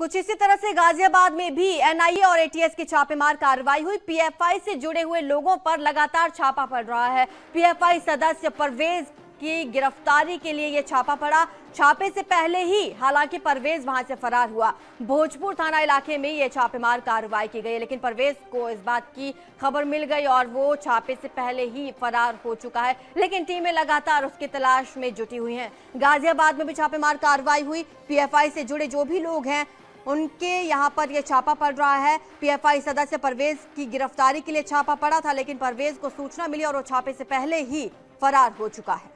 कुछ इसी तरह से गाजियाबाद में भी एनआईए और एटीएस की छापेमार कार्रवाई हुई। पीएफआई से जुड़े हुए लोगों पर लगातार छापा पड़ रहा है। पीएफआई सदस्य परवेज की गिरफ्तारी के लिए यह छापा पड़ा। छापे से पहले ही हालांकि परवेज वहां से फरार हुआ। भोजपुर थाना इलाके में यह छापेमार कार्रवाई की गई, लेकिन परवेज को इस बात की खबर मिल गई और वो छापे से पहले ही फरार हो चुका है, लेकिन टीमें लगातार उसकी तलाश में जुटी हुई हैं। गाजियाबाद में भी छापेमार कार्रवाई हुई। पीएफआई से जुड़े जो भी लोग हैं उनके यहां पर यह छापा पड़ रहा है। पीएफआई सदस्य परवेज की गिरफ्तारी के लिए छापा पड़ा था, लेकिन परवेज को सूचना मिली और वो छापे से पहले ही फरार हो चुका है।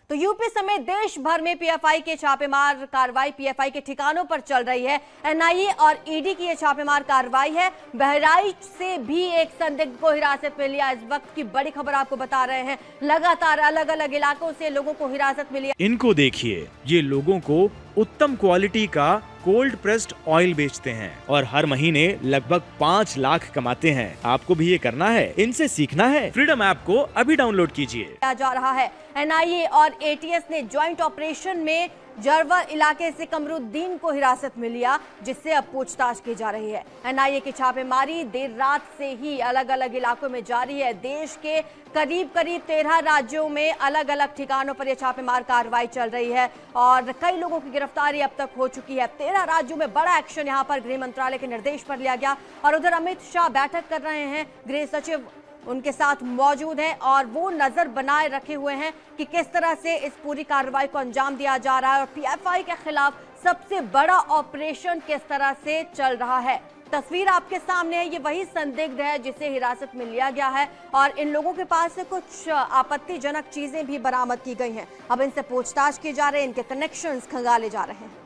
तो यूपी समेत देश भर में पीएफआई के छापेमार कार्रवाई पीएफआई के ठिकानों पर चल रही है। एनआईए और ईडी की यह छापेमार कार्रवाई है। बहराइच से भी एक संदिग्ध को हिरासत में लिया। इस वक्त की बड़ी खबर आपको बता रहे हैं। लगातार अलग अलग इलाकों से लोगों को हिरासत में लिया। इनको देखिए, ये लोगों को उत्तम क्वालिटी का कोल्ड प्रेस्ड ऑयल बेचते हैं और हर महीने लगभग 5 लाख कमाते हैं। आपको भी ये करना है, इनसे सीखना है। फ्रीडम ऐप को अभी डाउनलोड कीजिए। जा रहा है। एनआईए और एटीएस ने ज्वाइंट ऑपरेशन में जरवर इलाके से कमरुद्दीन को हिरासत में लिया, जिससे अब पूछताछ की जा रही है। एनआईए की छापेमारी देर रात से ही अलग अलग इलाकों में जारी है। देश के करीब 13 राज्यों में अलग अलग ठिकानों पर यह छापेमार कार्रवाई चल रही है और कई लोगों की गिरफ्तारी अब तक हो चुकी है। 13 राज्यों में बड़ा एक्शन यहां पर गृह मंत्रालय के निर्देश पर लिया गया और उधर अमित शाह बैठक कर रहे हैं। गृह सचिव उनके साथ मौजूद हैं और वो नजर बनाए रखे हुए हैं कि किस तरह से इस पूरी कार्रवाई को अंजाम दिया जा रहा है और पीएफआई के खिलाफ सबसे बड़ा ऑपरेशन किस तरह से चल रहा है। तस्वीर आपके सामने है। ये वही संदिग्ध है जिसे हिरासत में लिया गया है और इन लोगों के पास से कुछ आपत्तिजनक चीजें भी बरामद की गई हैं। अब इनसे पूछताछ की जा रही है, इनके कनेक्शंस खंगाले जा रहे हैं।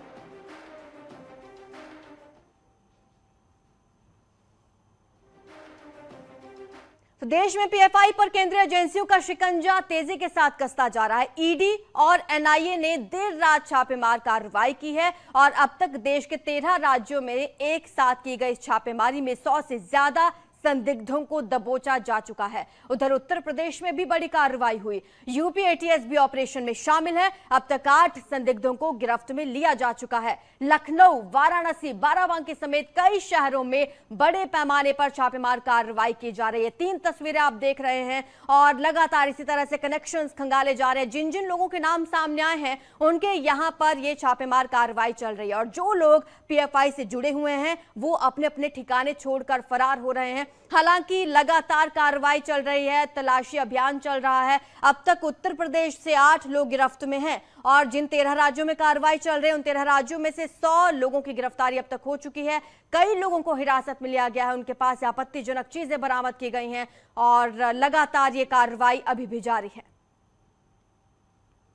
तो देश में पीएफआई पर केंद्रीय एजेंसियों का शिकंजा तेजी के साथ कसता जा रहा है। ईडी और एनआईए ने देर रात छापेमार कार्रवाई की है और अब तक देश के 13 राज्यों में एक साथ की गई छापेमारी में 100 से ज्यादा संदिग्धों को दबोचा जा चुका है। उधर उत्तर प्रदेश में भी बड़ी कार्रवाई हुई। यूपी एटीएस भी ऑपरेशन में शामिल है। अब तक 8 संदिग्धों को गिरफ्त में लिया जा चुका है। लखनऊ, वाराणसी, बाराबंकी समेत कई शहरों में बड़े पैमाने पर छापेमार कार्रवाई की जा रही है। 3 तस्वीरें आप देख रहे हैं और लगातार इसी तरह से कनेक्शंस खंगाले जा रहे हैं। जिन जिन लोगों के नाम सामने आए हैं उनके यहां पर यह छापेमार कार्रवाई चल रही है और जो लोग पीएफआई से जुड़े हुए हैं वो अपने अपने ठिकाने छोड़कर फरार हो रहे हैं। हालांकि लगातार कार्रवाई चल रही है, तलाशी अभियान चल रहा है। अब तक उत्तर प्रदेश से 8 लोग गिरफ्त में हैं और जिन 13 राज्यों में कार्रवाई चल रही है उन 13 राज्यों में से 100 लोगों की गिरफ्तारी अब तक हो चुकी है। कई लोगों को हिरासत में लिया गया है, उनके पास आपत्तिजनक चीजें बरामद की गई हैं और लगातार ये कार्रवाई अभी भी जारी है।